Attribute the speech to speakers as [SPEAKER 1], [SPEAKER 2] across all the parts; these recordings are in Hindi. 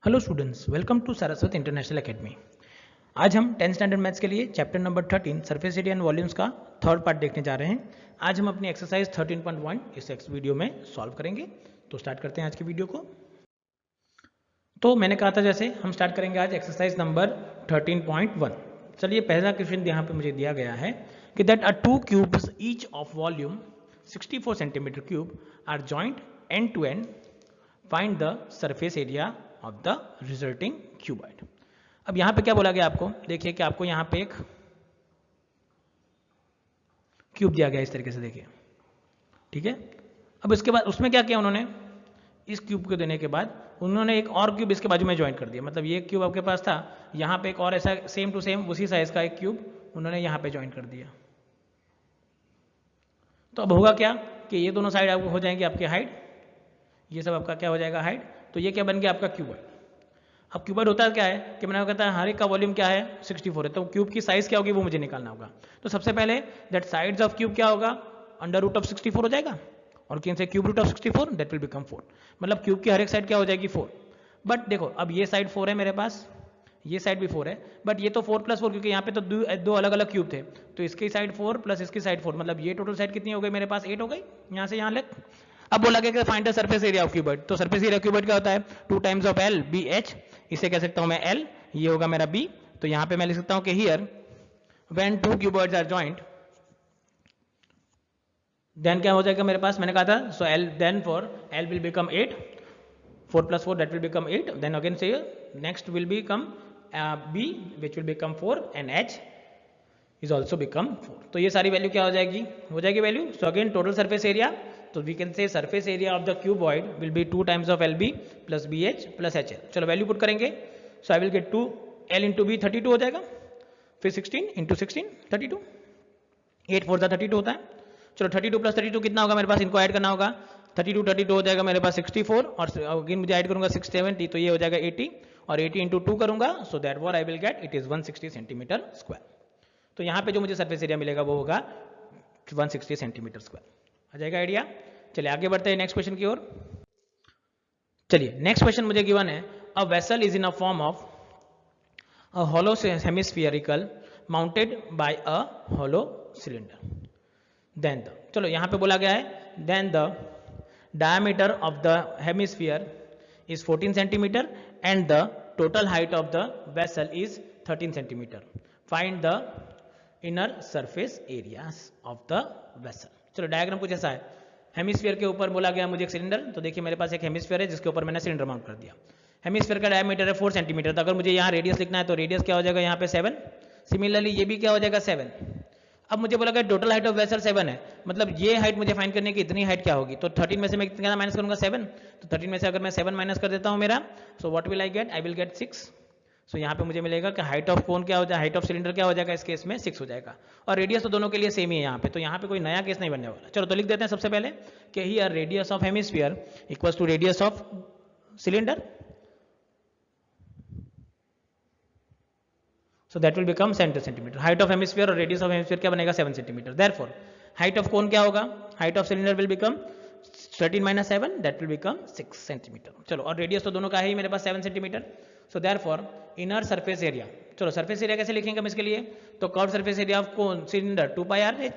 [SPEAKER 1] Hello students, welcome to Saraswati international academy. आज हम 10th स्टैंडर्ड मैथ्स के लिए chapter number 13 surface area and volumes का थर्ड पार्ट देखने जा रहे हैं। आज हम अपनी एक्सरसाइज 13.1 इस वीडियो में सॉल्व करेंगे। तो स्टार्ट करते हैं आज की वीडियो को। तो मैंने कहा था जैसे हम स्टार्ट करेंगे आज एक्सरसाइज नंबर 13.1। चलिए, पहला क्वेश्चन यहाँ पे मुझे दिया गया है कि that are two cubes each of volume 64 centimetre cube are joint end to end, find the surface area of the resulting cuboid. अब यहां पे क्या बोला गया आपको, देखिए कि आपको यहां पे एक क्यूब दिया गया इस तरीके से, देखिए, ठीक है। अब इसके बाद उसमें क्या किया उन्होंने, इस क्यूब को देने के बाद उन्होंने एक और क्यूब इसके बाजू में ज्वाइन कर दिया। मतलब ये क्यूब आपके पास था, यहां पे एक और ऐसा सेम टू सेम उसी साइज का एक क्यूब उन्होंने यहां पे ज्वाइन कर दिया। तो अब होगा क्या कि ये दोनों साइड आपको हो जाएंगे आपकी हाइट, ये सब आपका क्या हो जाएगा हाइट। तो ये क्या बन गया आपका क्यूबॉइड। अब क्यूबॉइड होता है क्या है कि मैंने कहता है हर एक का वॉल्यूम क्या है 64 है, तो क्यूब की साइज क्या होगी वो मुझे निकालना होगा। तो सबसे पहले दैट साइड्स ऑफ क्यूब क्या होगा, अंडर रूट ऑफ 64 हो जाएगा, और कैन से cube root of 64 that will become 4। मतलब क्यूब की हर एक साइड क्या हो जाएगी 4। बट देखो अब ये साइड 4 है मेरे पास, ये साइड भी 4 है, बट ये तो 4 + 4, क्योंकि यहाँ पे तो दो अलग अलग क्यूब थे, तो इसकी साइड 4 प्लस इसकी साइड 4, मतलब ये टोटल साइड कितनी हो गई मेरे पास 8 हो गई यहाँ से यहाँ तक। अब बोला गया कि find the surface area of cuboid. तो सरफेस एरिया क्यूबॉइड क्या होता है 2 times of L B H, इसे कह सकता हूं मैं एल, ये होगा मेरा बी। तो यहां पे मैं लिख सकता हूं कि here when two cuboids are joint, then क्या हो जाएगा मेरे पास, मैंने कहा था so L, then for L will become 8, 4 + 4 that will become 8, then again say next will become B which will become 4 and H is also become 4। तो ये सारी वैल्यू क्या हो जाएगी value. So again total surface area, तो we can say surface area of the cuboid will be 2 times of L B plus B H plus H L. चलो वैल्यू पुट करेंगे। So I will get 2 L into B 32 हो जाएगा, फिर 16 इंटू 16 32, 8 4 32 होता है। चलो 32 + 32 कितना होगा मेरे पास, इनको ऐड करना होगा। 32 हो जाएगा मेरे पास 64, और अगेन मुझे ऐड करूंगा 670, तो ये हो जाएगा 80, और 80 इंटू 2 करूंगा, so that what I will get it is 160 centimetre square. तो यहाँ पे जो मुझे सरफेस एरिया मिलेगा वो होगा 160 सेंटीमीटर स्क्वायर। आ जाएगा आइडिया। चलिए आगे बढ़ते हैं नेक्स्ट क्वेश्चन की ओर। चलिए नेक्स्ट क्वेश्चन मुझे गिवन है, a vessel is in a form of a hollow hemispherical mounted by a hollow cylinder. Then the, चलो यहाँ पे बोला गया है then the diameter of the hemisphere is 14 centimetre and the total height of the vessel is 13 centimetre. Find the inner surface areas of the vessel. चलो डायग्राम कुछ ऐसा है, हेमिस्फीयर के ऊपर बोला गया मुझे एक सिलेंडर। तो देखिए मेरे पास एक हेमिस्फीयर है जिसके ऊपर मैंने सिलेंडर माउंट कर दिया। हेमिस्फीयर का डायमीटर है 4 सेंटीमीटर, तो अगर मुझे यहाँ रेडियस लिखना है तो रेडियस क्या हो जाएगा यहाँ पे 7। सिमिलरली ये भी क्या हो जाएगा 7। अब मुझे बोला गया टोटल हाइट ऑफ वेसल 7 है, मतलब ये हाइट मुझे फाइंड करने की इतनी हाइट क्या होगी। तो 13 में से मैं कितना माइनस करूंगा 7, तो 13 में से अगर मैं 7 माइनस कर देता हूँ मेरा, so what will I get, I will get 6। सो यहाँ पे मुझे मिलेगा कि हाइट ऑफ कोन क्या हो जाएगा, हाइट ऑफ सिलेंडर क्या हो जाएगा इस केस में 6 हो जाएगा, और रेडियस तो दोनों के लिए सेम ही है यहाँ पे, तो यहाँ पे कोई नया केस नहीं बनने वाला। चलो तो लिख देते हैं सबसे पहले कि here radius of hemisphere equals to radius of cylinder, so that will become 7 centimetre. Height of hemisphere और रेडियस ऑफ हेमिस्फीयर क्या बनेगा 7 centimetre. Therefore height of cone क्या होगा, height of cylinder will become 13 - 7 that will become 6 centimetre. चलो और रेडियस तो दोनों का है ही मेरे पास 7 centimetre. So therefore inner surface area, चलो सरफेस एरिया कैसे लिखेंगे हम इसके लिए, तो curve surface area of cone cylinder 2πr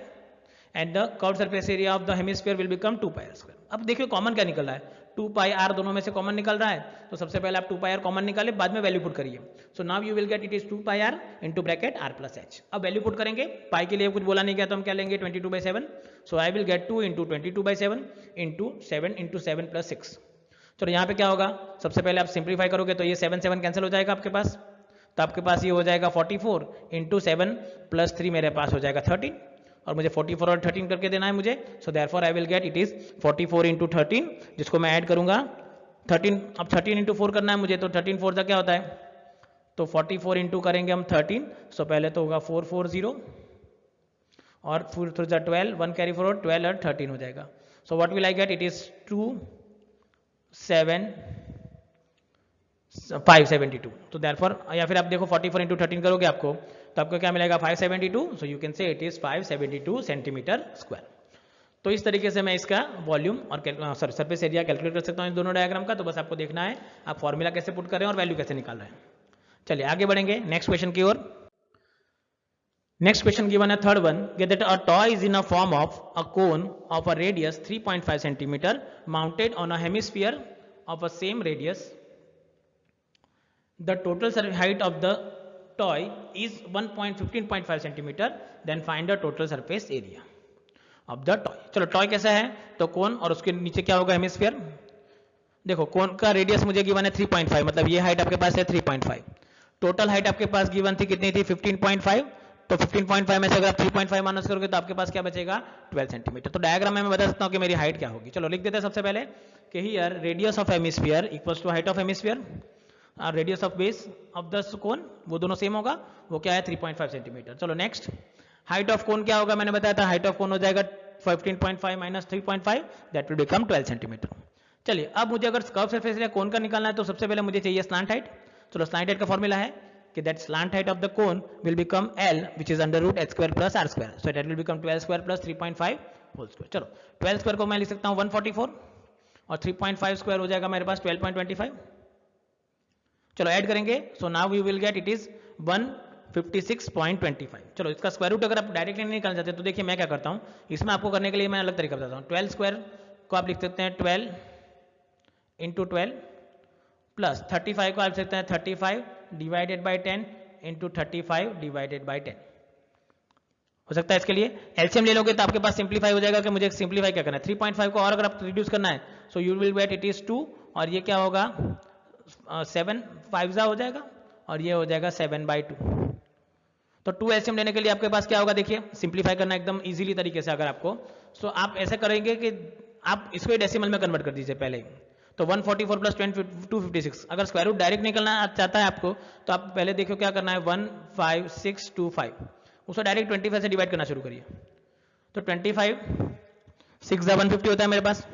[SPEAKER 1] and the curve surface area of the hemisphere will become 2πr²। अब देखिए कॉमन क्या निकल रहा है, 2πr दोनों में से कॉमन निकल रहा है, तो सबसे पहले आप 2πr कॉमन निकाले, बाद में वैल्यू पुट करिए। So now you will get it is 2πr into bracket r + h। अब वैल्यू पुट करेंगे, पाई के लिए कुछ बोला नहीं गया तो हम क्या लेंगे 22/7। So I will get 2 into 22/7 into 7 into 7 + 6। चलो यहाँ पे क्या होगा, सबसे पहले आप सिंप्लीफाई करोगे तो ये 7 7 कैंसिल हो जाएगा आपके पास, तो आपके पास ये हो जाएगा 44 इंटू 7 + 3 मेरे पास हो जाएगा 13, और मुझे 44 और 13 करके देना है मुझे। So therefore I will get it is 44 into 13, जिसको मैं ऐड करूंगा 13। अब 13 इंटू 4 करना है मुझे, तो 13 4 क्या होता है, तो 44 इंटू करेंगे हम 13। सो पहले तो होगा 440 और फिर 12, 1 कैरी फॉरवर्ड 12 और 13 हो जाएगा। So what will I get, it is 572। तो देयरफॉर, या फिर आप देखो 44 इंटू 13 करोगे आपको, तो आपको क्या मिलेगा 572। So you can say it is 572 centimetre square. तो इस तरीके से मैं इसका वॉल्यूम और सरफेस एरिया कैलकुलेट कर सकता हूँ इन दोनों डायग्राम का। तो बस आपको देखना है आप फॉर्मूला कैसे पुट कर रहे हैं और वैल्यू कैसे निकाल रहे हैं। चलिए आगे बढ़ेंगे नेक्स्ट क्वेश्चन की ओर। Next question given a third one, get that a toy is in a form of a cone of a radius 3.5 centimeter mounted on a hemisphere of a same radius. The total height of the toy is 1.15.5 centimeter. Then find the total surface area of the toy. चलो टॉय कैसा है, तो कोन और उसके नीचे क्या होगा हेमिस्फीयर। देखो कोन का रेडियस मुझे गिवन है 3.5, मतलब ये हाइट आपके पास है 3.5। टोटल हाइट आपके पास गिवन थी कितनी थी 15.5, तो 15.5 में से अगर आप 3.5 माइनस करोगे तो आपके पास क्या बचेगा 12 सेंटीमीटर। तो डायग्राम में मैं बता सकता हूं कि मेरी हाइट क्या होगी। चलो लिख देते हैं सबसे पहले कि here radius of hemisphere equals to height of hemisphere और radius of base of the cone, वो दोनों सेम होगा, वो क्या है 3.5 सेंटीमीटर। चलो नेक्स्ट हाइट ऑफ कोन क्या होगा, मैंने बताया था हाइट ऑफ कोन हो जाएगा 15.5 minus 3.5 that will become 12 centimetre. चलिए अब मुझे अगर कर्व सरफेस एरिया कोन का निकालना है तो सबसे पहले मुझे चाहिए स्लांट हाइट। चलो स्लांट हाइट का फॉर्मूला है कि that slant height of the cone will become L, which is under root h square plus r square, so that will become 12 square plus 3.5 whole square। चलो 12 स्क्वायर को मैं लिख सकता हूँ 144 और 3.5 स्क्वायर हो जाएगा मेरे पास 12.25। चलो ऐड करेंगे, so now we will get it is 156.25। चलो इसका स्क्वायर रूट अगर आप डायरेक्टली नहीं निकालना चाहते तो देखिए मैं क्या करता हूँ, इसमें आपको करने के लिए मैं अलग तरीका बताता हूँ। 12 स्क्वायर को आप लिख सकते हैं 12 इंटू 12 प्लस 35 को आप लिख सकते हैं 35 divided by 10 into 35 divided by 10 हो सकता है। इसके लिए एलसीएम ले लोगे तो आपके पास सिंप्लीफाई हो जाएगा कि मुझे सिंप्लीफाई क्या करना है 3.5 को और अगर आप रिड्यूस करना है सो you will get it is 2 और ये क्या होगा 7 5 हो जाएगा और ये हो जाएगा 7/2। तो 2 एलसीएम लेने के लिए आपके पास क्या होगा, देखिए सिंप्लीफाई करना एकदम इजीली तरीके से अगर आपको, सो आप ऐसे करेंगे कि आप इसको डेसिमल में कन्वर्ट कर दीजिए पहले। तो 144 प्लस 256 अगर स्क्वायर रूट डायरेक्ट निकलना चाहता है आपको तो आप पहले देखो क्या करना है 15625 उसको डायरेक्ट 25 से डिवाइड करना शुरू करिए। तो 25 6 150 होता है मेरे पास,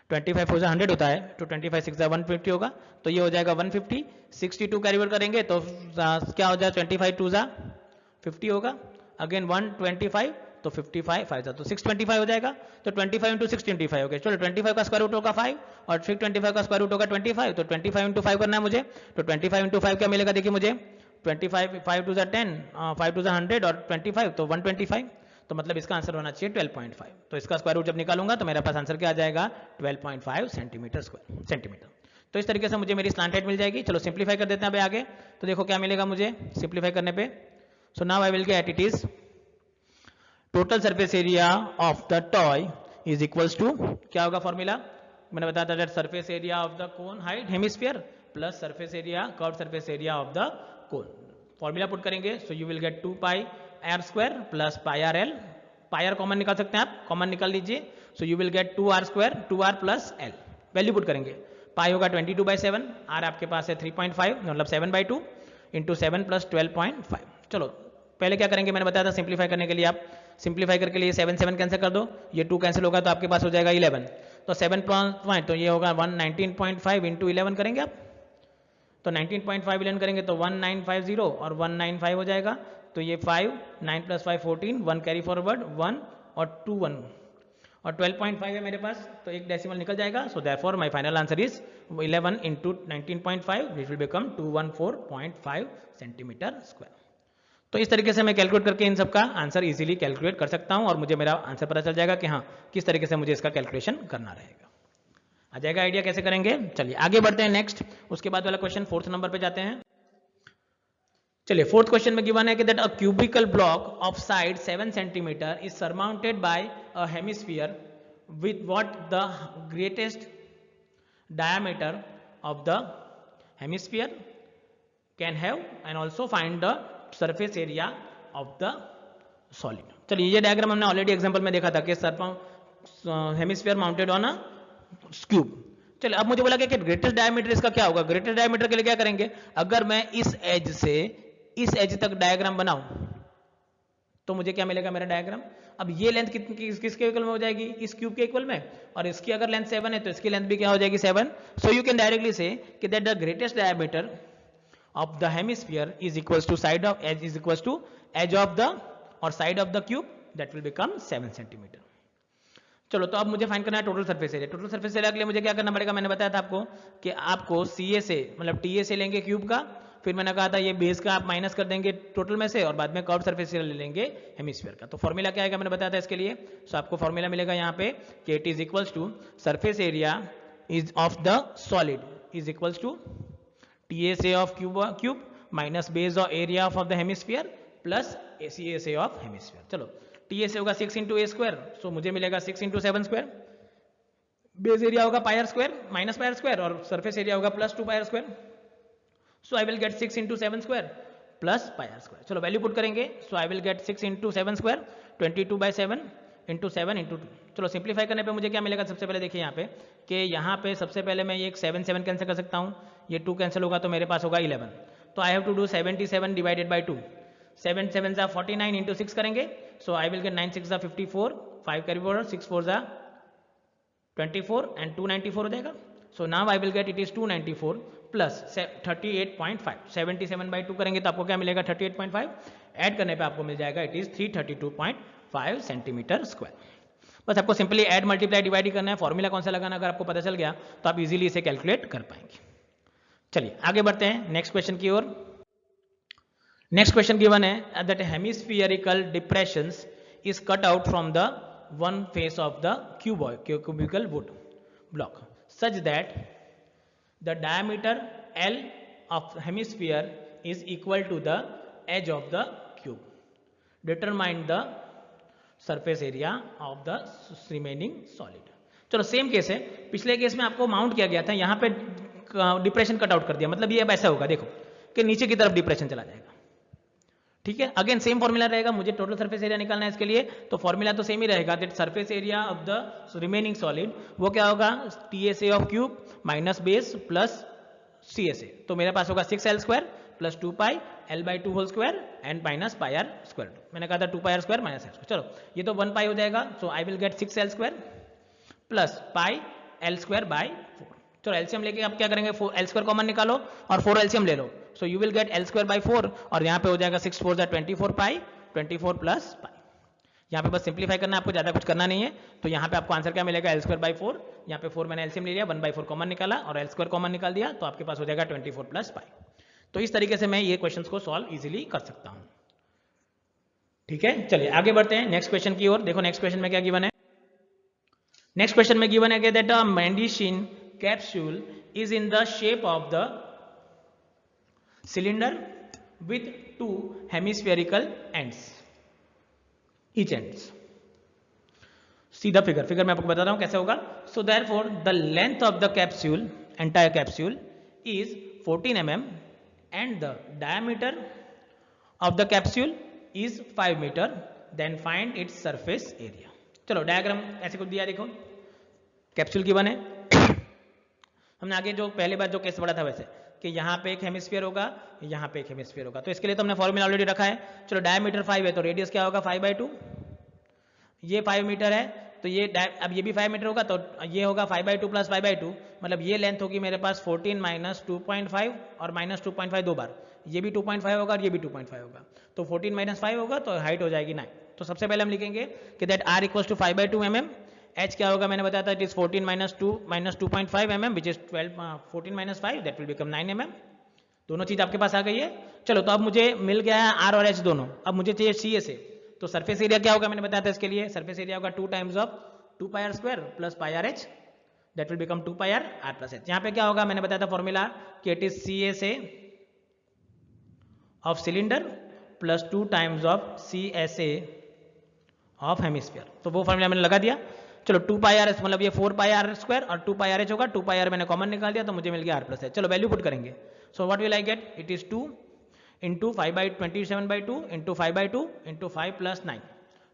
[SPEAKER 1] 25 4 100 होता है, तो 25 6 150 होगा, तो ये हो जाएगा 150। 62 कैरी ओवर करेंगे तो क्या हो जाएगा 25 2 50 होगा, अगेन 125 तो 55 5 तो 625 हो जाएगा। तो 25 इंटू 625 हो गया। चलो 25 का स्क्वायर रूट होगा 5 और 625 का स्क्वायर रूट होगा 25, तो 25 इंटू 5 करना है मुझे। तो 25 इंटू 5 क्या मिलेगा, देखिए मुझे 25 5 2 10 5 2 100 और 25 तो 125, तो मतलब इसका आंसर होना चाहिए 12.5। तो इसका स्क्वायर रूट जब निकालूंगा तो मेरे पास आंसर क्या आ जाएगा 12.5 सेंटीमीटर। तो इस तरीके से मुझे मेरी स्लांट हाइट मिल जाएगी। चलो सिंप्लीफाई कर देते हैं अभी आगे, तो देखो क्या मिलेगा मुझे सिंप्लीफाई करने पे। So now I will get it is total surface area of the toy is equals to, क्या होगा फॉर्मूला मैंने बताया था, that surface area of the cone height hemisphere plus surface area curve surface area of the cone. Formula put करेंगे so you will get 2 pi R square plus pi R L, pi R common निकाल सकते हैं आप, कॉमन निकाल लीजिए, so you will get 2 R square 2 R plus L. Value put करेंगे, पाई होगा 22/7, आर आपके पास है 3.5 मतलब 7/2 इंटू 7 प्लस 12.5। चलो पहले क्या करेंगे, मैंने बताया था सिंप्लीफाई करने के लिए आप सिंप्लीफाई करके लिए 7 7 कैंसिल कर दो, ये 2 कैंसिल होगा तो आपके पास हो जाएगा 11, तो 7 पॉइंट तो ये होगा 119.5 इंटू 11 करेंगे आप, तो 19.5 11 करेंगे तो 1950 और 195 हो जाएगा, तो ये 5 9 प्लस 5 14 1 कैरी फॉरवर्ड 1 और 2 1 और 12.5 है मेरे पास, तो एक डेसिमल निकल जाएगा। So therefore my final answer is 11 into 19.5 which will become 214.5 centimetre square. तो इस तरीके से मैं कैलकुलेट करके इन सब का आंसर इजीली कैलकुलेट कर सकता हूं और मुझे मेरा आंसर पता चल जाएगा कि हाँ किस तरीके से मुझे इसका कैलकुलेशन करना रहेगा। आ जाएगा आइडिया कैसे करेंगे। चलिए आगे बढ़ते हैं नेक्स्ट, उसके बाद वाला क्वेश्चन 4th नंबर पे जाते हैं। चलिए 4th क्वेश्चन में गिवन है कि that a cubical block of side 7 centimetre is surmounted bye a hemisphere with what the greatest diameter of the hemisphere can have and also find the surface area of the solid. चलिए ये डायग्राम हमने ऑलरेडी एग्जांपल में देखा था कि hemisphere mounted on a cube. चलिए अब मुझे बोला कि ग्रेटेस्ट डायमीटर इसका क्या होगा। ग्रेटेस्ट डायमीटर के लिए क्या करेंगे, अगर मैं इस एज से इस एज तक डायग्राम बनाऊं तो मुझे क्या मिलेगा मेरा डायग्राम। अब ये लेंथ किसके इक्वल में हो जाएगी, इस क्यूब के इक्वल में, और इसकी अगर लेंथ 7 है तो इसकी लेंथ भी क्या हो जाएगी 7। सो यू कैन डायरेक्टली से कि that the greatest diameter of the hemisphere is equals to side of edge is equals to edge of the or side of the cube that will become 7 centimeter। चलो तो अब मुझे फाइंड करना है total surface area. Total surface area के लिए मुझे क्या करना पड़ेगा, मैंने बताया था आपको कि आपको सी ए से मतलब टी ए से लेंगे क्यूब का, फिर मैंने कहा था ये बेस का आप माइनस कर देंगे टोटल में से और बाद में कर्व सरफेस एरिया ले लेंगे हेमिस्फीयर का। तो फॉर्मूला क्या आएगा मैंने बताया था इसके लिए। सो आपको फॉर्मूला मिलेगा यहाँ पे कि it is equals to surface area is of the solid is equals to T A से of cube minus base of area of the hemisphere plus C A से ऑफ हेमिस्फीयर। चलो टी ए से होगा 6 इंटू ए स्क्वायर, सो मुझे मिलेगा 6 इंटू 7 स्क्वायर, बेस एरिया होगा pi R square minus pi R square और सरफेस एरिया होगा plus 2 pi R square. So I will get 6 into 7 square plus pi R square. चलो वैल्यू पुट करेंगे, so I will get 6 into 7 square 22/7 into 7 into 2। चलो सिंप्लीफाई करने पे मुझे क्या मिलेगा, सबसे पहले देखिए यहाँ पे कि यहाँ पे सबसे पहले मैं ये एक 7 7 कैंसिल कर सकता हूँ, ये 2 कैंसिल होगा तो मेरे पास होगा 11। तो I have to do 77 divided by 2, 7 7 जा 49 इंटू 6 करेंगे, सो आई विल गेट 9 6 जा 54, 5 कैरी फॉरवर्ड 6 4 जा 24 एंड 294 हो जाएगा। सो now I will get it is 294 plus 38.5, 77/2 करेंगे तो आपको क्या मिलेगा 38.5, ऐड करने पे आपको मिल जाएगा इट इज 332.5 सेंटीमीटर स्क्वायर। बस आपको सिंपली ऐड मल्टीप्लाई डिवाइड ही करना है, फॉर्मूला कौन सा लगाना अगर आपको पता चल गया तो आप इजीली इसे कैलकुलेट कर पाएंगे। चलिए आगे बढ़ते हैं नेक्स्ट क्वेश्चन की ओर। नेक्स्ट क्वेश्चन गिवन है that hemispherical depressions is cut out from the one face of the cubical wood block such that the diameter L of hemisphere is equal to the edge of the cube. Determine the surface area of the remaining solid. चलो सेम केस है, पिछले केस में आपको माउंट किया गया था, यहाँ पे डिप्रेशन कट आउट कर दिया, मतलब ये अब ऐसा होगा देखो कि नीचे की तरफ डिप्रेशन चला जाएगा। ठीक है, अगेन सेम फॉर्मूला रहेगा, मुझे टोटल सरफेस एरिया निकालना है इसके लिए, तो फॉर्मूला तो सेम ही रहेगा that surface area of the remaining solid वो क्या होगा T S A of cube minus base plus C S A. तो मेरे पास होगा 6L square plus 2 pi L/2 whole square and minus pi R square. मैंने कहा था 2 pi R square minus R square. चलो ये तो 1 पाई हो जाएगा, so I will get 6L square plus pi L square by 4। चलो एलसीएम लेके आप क्या करेंगे, L स्क्वायर कॉमन निकालो और 4 एलसीएम ले लो, so you will get L square by 4 और यहाँ पे हो जाएगा 6 4 24 पाई 24 प्लस पाई। यहाँ पे बस सिंप्लीफाई करना है, आपको ज्यादा कुछ करना नहीं है। तो यहाँ पे आपको आंसर क्या मिलेगा L स्क्वायर बाई 4, यहाँ पे 4 मैंने एलसीएम ले लिया, 1/4 कॉमन निकाला और L स्क्वायर कॉमन निकाल दिया, तो आपके पास हो जाएगा 24 प्लस पाई। तो इस तरीके से मैं ये क्वेश्चन को सॉल्व इजिली कर सकता हूँ। ठीक है, चलिए आगे बढ़ते हैं नेक्स्ट क्वेश्चन की ओर। देखो नेक्स्ट क्वेश्चन में क्या गिवन है, नेक्स्ट क्वेश्चन में गिवन है that a medicine capsule is in the shape of the cylinder with 2 hemispherical ends each ends। सीधा फिगर मैं आपको बताता हूं कैसे होगा। so therefore the length of the capsule entire capsule is 14 mm and the diameter of the capsule is 5 meter, then find its surface area। चलो डायग्राम ऐसे कुछ दिया, देखो कैप्सूल की बने, हमने आगे जो पहले बार जो केस पढ़ा था वैसे कि यहाँ पे एक हेमिस्फीयर होगा, यहाँ पे एक हेमिस्फीयर होगा, तो इसके लिए तो हमने फॉर्मूला ऑलरेडी रखा है। चलो डायमीटर 5 है तो रेडियस क्या होगा 5/2, ये 5 मीटर है तो ये अब ये भी 5 मीटर होगा तो ये होगा 5/2 प्लस 5/2, मतलब ये लेंथ होगी मेरे पास 14 माइनस 2.5 और माइनस 2.5 दो बार, ये भी 2.5 होगा और ये भी 2.5 होगा, तो 14 माइनस 5 होगा तो हाइट हो जाएगी 9। तो सबसे पहले हम लिखेंगे कि that r equals to 5/2 mm, h क्या होगा मैंने बताया था it is 14 minus 2.5 mm which is 14 minus 5 that will become 9 mm। दोनों चीज आपके पास आ गई है। चलो तो अब मुझे मिल गया है r और h दोनों, अब मुझे चाहिए सी ए से, तो सरफेस एरिया क्या होगा मैंने बताया था इसके लिए, सरफेस एरिया होगा 2 times of 2 pi R square plus pi R H that will become 2 pi R R plus H. यहाँ पे क्या होगा मैंने बताया था फॉर्मूला कि इट इज सी ए से of cylinder plus 2 times of C S A of hemisphere, तो वो फॉर्मूला मैंने लगा दिया। चलो 2 पाई आर एस मतलब ये 4 पाई आर स्क्वायर और 2 पाई आर एच होगा, 2 पाई आर मैंने कॉमन निकाल दिया तो मुझे मिल गया आर प्लस एच। चलो वैल्यू पुट करेंगे, so what will I get, it is 2 into 5/27/2 into 5/2 into 5 plus 9,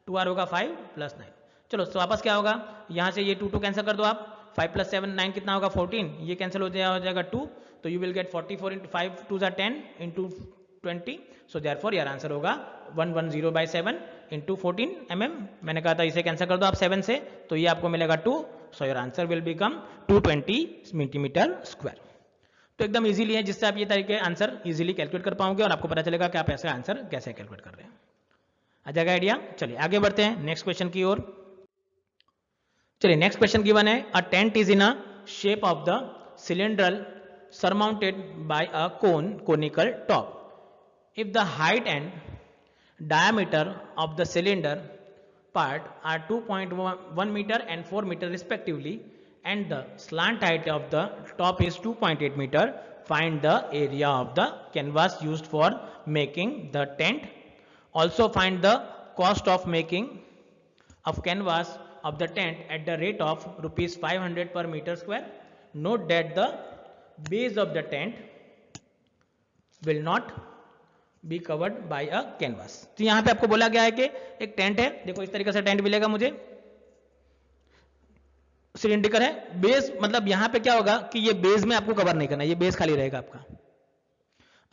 [SPEAKER 1] 2r होगा 5 प्लस 9। चलो तो वापस क्या होगा, यहाँ से ये 2 कैंसिल कर दो आप, 5 प्लस 7 9 कितना होगा 14, ये कैंसिल हो जाएगा 2, तो you will get 44 into 5 2 10 into 20, so therefore your answer होगा 110/7 इंटू 14 mm। मैंने कहा था इसे कैंसिल कर दो आप 7 से, तो ये आपको मिलेगा 2, so your answer will become 220 centimetre square. तो एकदम इजीली है जिससे आप ये तरीके आंसर इजीली कैलकुलेट कर पाओगे और आपको पता चलेगा कि आप ऐसे आंसर कैसे कैलकुलेट कर रहे हैं। आ जाएगा आइडिया। चलिए आगे बढ़ते हैं नेक्स्ट क्वेश्चन की ओर। चलिए नेक्स्ट क्वेश्चन गिवन है, a tent is in a shape of the cylindrical surmounted by a conical top. If the height and diameter of the cylinder part are 2.1 meter and 4 meter respectively, and the slant height of the top is 2.8 meter, find the area of the canvas used for making the tent. Also find the cost of making of canvas of the tent at the rate of rupees 500 per meter square. Note that the base of the tent will not be covered by a canvas. तो यहां पे आपको बोला गया है कि एक टेंट है, देखो इस तरीके से टेंट मिलेगा मुझे, सिलिंड्रिकल है, बेस मतलब यहां पे क्या होगा कि ये बेस में आपको कवर नहीं करना, ये बेस खाली रहेगा आपका।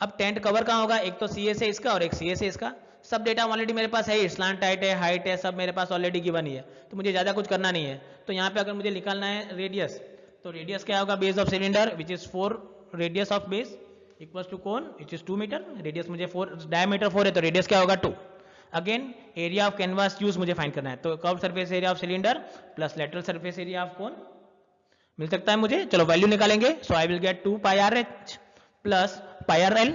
[SPEAKER 1] अब टेंट कवर कहां होगा, एक तो सीए से इसका और एक सीए से इसका, सब डेटा ऑलरेडी मेरे पास है, स्लांट हाइट है, सब मेरे पास ऑलरेडी गिवन ही है, तो मुझे ज्यादा कुछ करना नहीं है। तो यहाँ पे अगर मुझे निकालना है रेडियस, तो रेडियस क्या होगा, base of cylinder which is 4, radius of base equals to cone which is 2 metre, radius मुझे 4, डायमीटर 4 है तो रेडियस क्या होगा 2। Again area of canvas use मुझे फाइंड करना है, तो curve surface area of cylinder plus lateral surface area of cone मिल सकता है मुझे। चलो वैल्यू निकालेंगे, so I will get 2 pi R H plus pi R L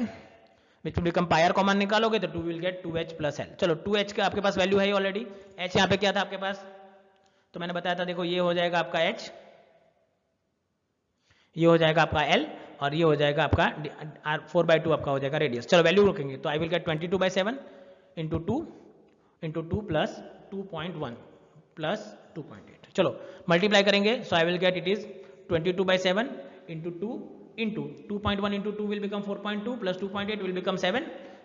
[SPEAKER 1] which will become pi R common निकालोगे तो 2 will get 2h plus L. चलो 2h का आपके पास वैल्यू है ऑलरेडी, h यहाँ पे क्या था आपके पास, तो मैंने बताया था, देखो ये हो जाएगा आपका h, ये हो जाएगा आपका l और ये हो जाएगा आपका 4/2 आपका हो जाएगा रेडियस। चलो वैल्यू रखेंगे तो I will get 22/7 into 2 plus 2.1 plus 2.8। चलो मल्टीप्लाई करेंगे, so I will get it is 22/7 into 2 into 2.1 into 2 will become 4.2 plus 2.8 will become 7।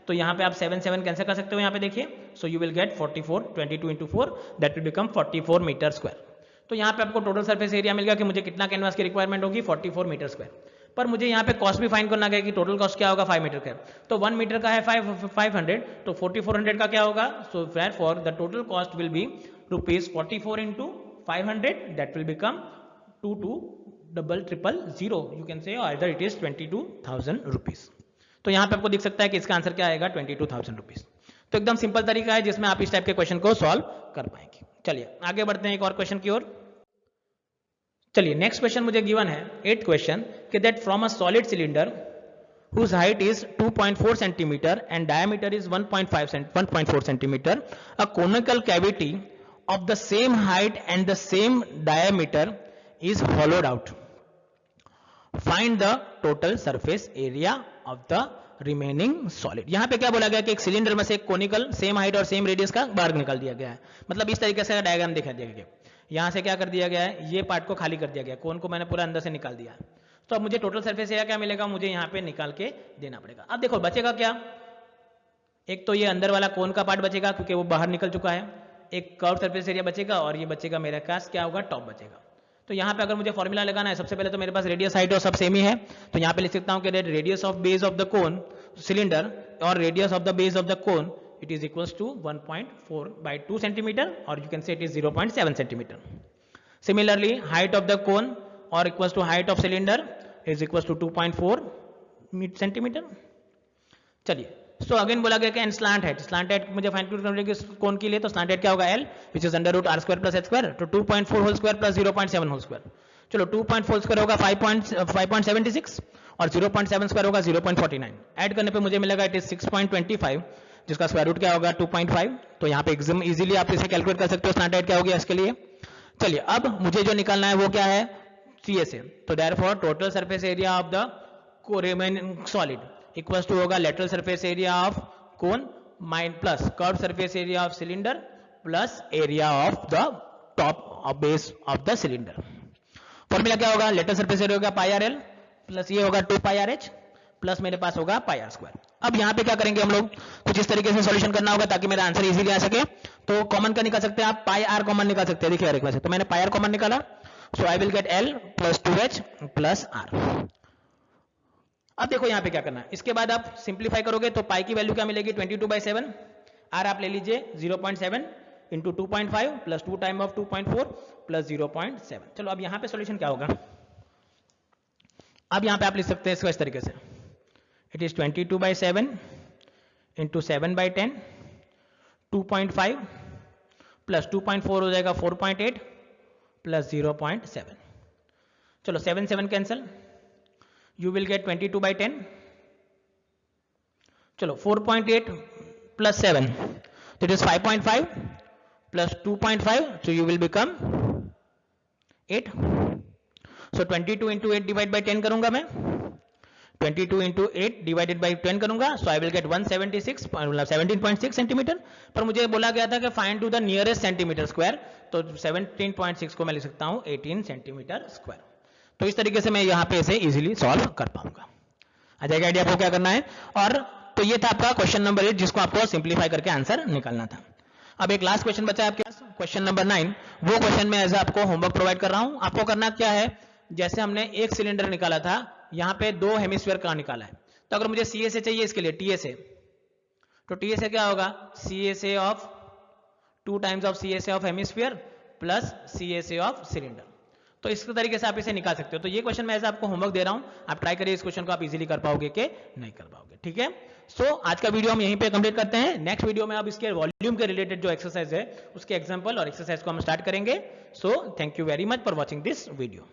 [SPEAKER 1] तो यहाँ पे आप 7 कैंसिल कर सकते हो यहाँ पे देखिए, so you will get 44, 22 into 4 that will become 44 metre square. तो यहाँ पे आपको टोटल सरफेस एरिया मिल गया कि मुझे कितना कैनवास की रिक्वायरमेंट होगी 44 मीटर स्क्वायर। पर मुझे यहाँ पे कॉस्ट भी फाइंड करना है कि टोटल कॉस्ट क्या होगा 5 मीटर का, तो 1 मीटर का है 500, तो 4400 का क्या होगा, so for the total cost will be rupees 44 into 500 that will become 220000, you can से आइदर इट इज 22,000 रुपीज। तो यहाँ पे आपको दिख सकता है कि इसका आंसर क्या आएगा 22,000 रुपीज। तो एकदम सिंपल तरीका है जिसमें आप इस टाइप के क्वेश्चन को सॉल्व कर पाएंगे। चलिए आगे बढ़ते हैं एक और क्वेश्चन की ओर। चलिए नेक्स्ट क्वेश्चन मुझे गिवन है 8th क्वेश्चन कि that from a solid cylinder whose height is 2.4 centimeter and diameter is 1.4 centimeter, a conical cavity of the same height and the same diameter is hollowed out. Find the total surface area of the remaining solid. यहाँ पे क्या बोला गया कि एक सिलेंडर में से एक कोनिकल सेम हाइट और सेम रेडियस का बाहर निकाल दिया गया है, मतलब इस तरीके से डायग्राम दिखा दिया गया। यहाँ से क्या कर दिया गया है, ये पार्ट को खाली कर दिया गया, कोन को मैंने पूरा अंदर से निकाल दिया। तो अब मुझे टोटल सरफेस एरिया क्या मिलेगा, मुझे यहाँ पे निकाल के देना पड़ेगा। अब देखो बचेगा क्या, एक तो ये अंदर वाला कोन का पार्ट बचेगा क्योंकि वो बाहर निकल चुका है, एक कर्व सरफेस एरिया बचेगा और ये बचेगा मेरे पास क्या होगा, टॉप बचेगा। तो यहाँ पे अगर मुझे फॉर्मूला लगाना है, सबसे पहले तो मेरे पास रेडियस हाइट और सब सेम ही है, तो यहाँ पे लिख सकता हूँ कि radius of base of the cone cylinder और radius of the base of the cone it is equals to 1.4/2 centimetre और you can say it is 0.7 centimetre. Similarly height of the cone और equals to height of cylinder is equals to 2.4 centimetre. चलिए सो अगेन बोला गया कि एंड स्लांट हाइट मुझे फाइंड करने के कोन के लिए, तो स्लांट हाइट क्या होगा L which is under root r square plus h square, तो 2.4 whole square plus 0.7 whole square. चलो 2.4 स्क्वायर होगा 5.76 और 0.7 स्क्वायर होगा 0.49, ऐड करने पे मुझे मिलेगा इट इज 6.25 जिसका स्क्वायर रूट क्या होगा 2.5। तो यहाँ पे एकदम इजीली आप इसे कैलकुलेट कर सकते हो स्लांट हाइट क्या होगी इसके लिए। चलिए अब मुझे जो निकालना है वो क्या है, सी से, तो therefore total surface area of the remaining solid equals to होगा lateral surface area of cone plus curve surface area of cylinder plus area of the top of base of the cylinder. Formula क्या होगा, लेटरल सरफेस एरिया होगा पाई आर एल प्लस ये होगा 2 पाई आर एच प्लस मेरे पास होगा पाई आर स्क्वायर। अब यहाँ पे क्या करेंगे हम लोग, कुछ इस तरीके से सॉल्यूशन करना होगा ताकि मेरा आंसर इजीली आ सके। तो कॉमन का निकाल सकते हैं आप, पाई आर कॉमन निकाल सकते हैं, देखिए एक वैसे तो मैंने पाई आर कॉमन निकाला, so I will get L plus 2H plus R। अब देखो यहाँ पे क्या करना है, इसके बाद आप सिंप्लीफाई करोगे तो पाई की वैल्यू क्या मिलेगी 22/7, आर आप ले लीजिए 0.7 into 2.5 plus 2 time of 2.4 plus 0.7। चलो अब यहाँ पे सॉल्यूशन क्या होगा, अब यहाँ पे आप लिख सकते हैं इसको इस तरीके से, इट इज 22/7 इंटू 7/10 2.5 प्लस 2.4 हो जाएगा 4.8 प्लस 0.7. चलो 7 7 कैंसिल, यू विल गेट 22/10. चलो 4.8 प्लस 7, तो it is 5.5 plus 2.5, so you will become 8. So 22 into 8 divide by 10 करूंगा मैं, 22 into 8 डिवाइडेड बाई 10 करूंगा, so I will get 176 मतलब 17.6 सेंटीमीटर. पर मुझे बोला गया था कि find to the nearest centimetre square, तो 17.6 को मैं लिख सकता हूं 18 सेंटीमीटर स्क्वायर. तो इस तरीके से मैं यहां पे इसे इजीली सॉल्व कर पाऊंगा. आ जाएगा आइडिया आपको क्या करना है. और तो ये था आपका क्वेश्चन नंबर 8 जिसको आपको सिंप्लीफाई करके आंसर निकालना था. अब एक लास्ट क्वेश्चन बचा है आपके पास, क्वेश्चन नंबर 9. वो क्वेश्चन में एज आपको होमवर्क प्रोवाइड कर रहा हूं. आपको करना क्या है, जैसे हमने एक सिलेंडर निकाला था, यहां पे 2 हेमिस्फीयर का निकाला है, तो अगर मुझे CSA चाहिए इसके लिए TSA, तो TSA क्या होगा, CSA of 2 times of CSA of hemisphere plus CSA of cylinder. तो इस तरीके से आप इसे निकाल सकते हो. तो ये क्वेश्चन मैं ऐसा आपको होमवर्क दे रहा हूं, आप ट्राई करिए इस क्वेश्चन को आप इजीली कर पाओगे कि नहीं कर पाओगे. ठीक है. सो आज का वीडियो हम यहीं पे कंप्लीट करते हैं. नेक्स्ट वीडियो में अब इसके वॉल्यूम के रिलेटेड जो एक्सरसाइज है उसके एग्जांपल और एक्सरसाइज को हम स्टार्ट करेंगे. So thank you very much for watching this video.